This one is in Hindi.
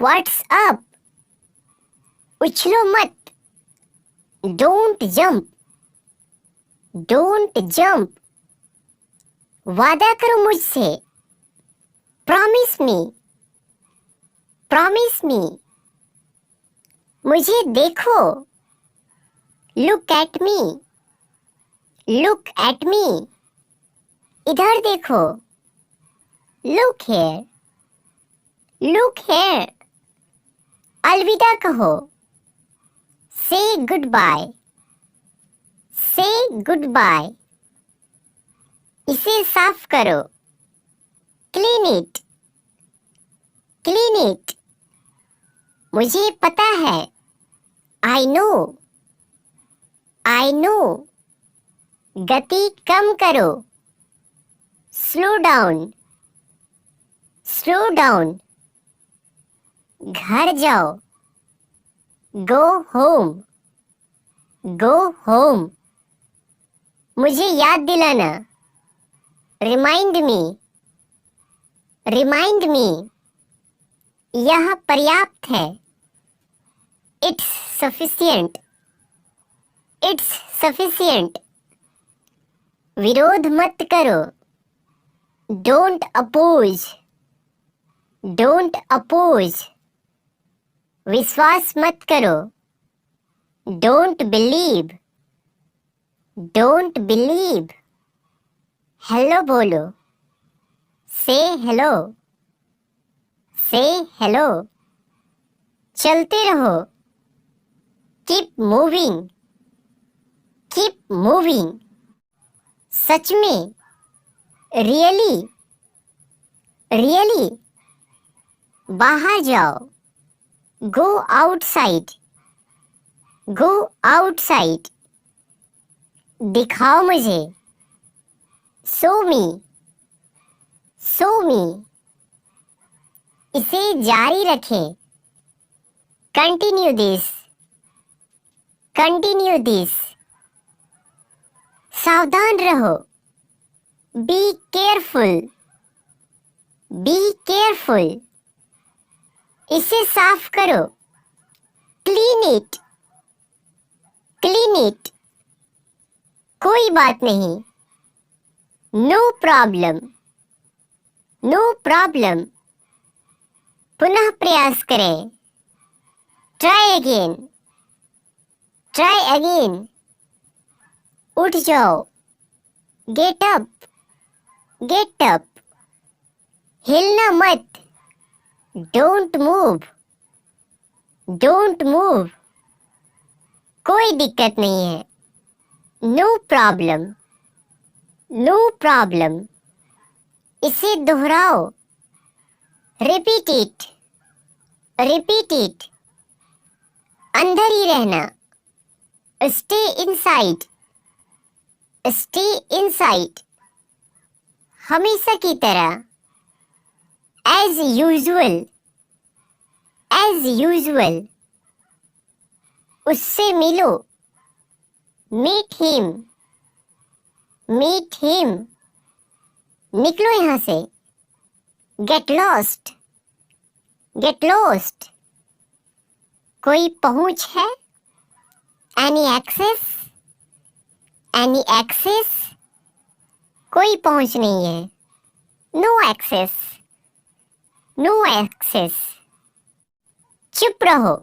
What's up? उछलो मत। Don't jump, don't jump. वादा करो मुझसे। Promise me, promise me. मुझे देखो। Look at me, look at me. इधर देखो। Look here, look here. अलविदा कहो। Say good bye, say good bye. इसे साफ करो। Clean it, clean it. मुझे पता है। I know, I know. गति कम करो। Slow down, slow down. घर जाओ। Go home, go home. मुझे याद दिलाना। Remind me, remind me. यह पर्याप्त है। It's sufficient, it's sufficient. विरोध मत करो। Don't oppose, don't oppose. विश्वास मत करो। Don't believe, don't believe. Hello बोलो। Say hello, say hello. चलते रहो। Keep moving, keep moving. सच में। Really, really. बाहर जाओ। Go outside, go outside. दिखाओ मुझे। Show me, show me. इसे जारी रखें। Continue this, continue this. सावधान रहो। Be careful, be careful. इसे साफ करो। Clean it, clean it. कोई बात नहीं। No problem, no problem. पुनः प्रयास करें। Try again, try again. उठ जाओ। Get up, get up. हिलना मत। Don't move, don't move. कोई दिक्कत नहीं है। No problem, no problem. इसे दोहराओ। Repeat it, repeat it. अंदर ही रहना। Stay inside, stay inside. हमेशा की तरह। As usual, as usual. उससे मिलो। Meet him, meet him. निकलो यहां से। Get lost, get lost. कोई पहुंच है? Any access, any access. कोई पहुंच नहीं है। No access, no access. चुप रहो।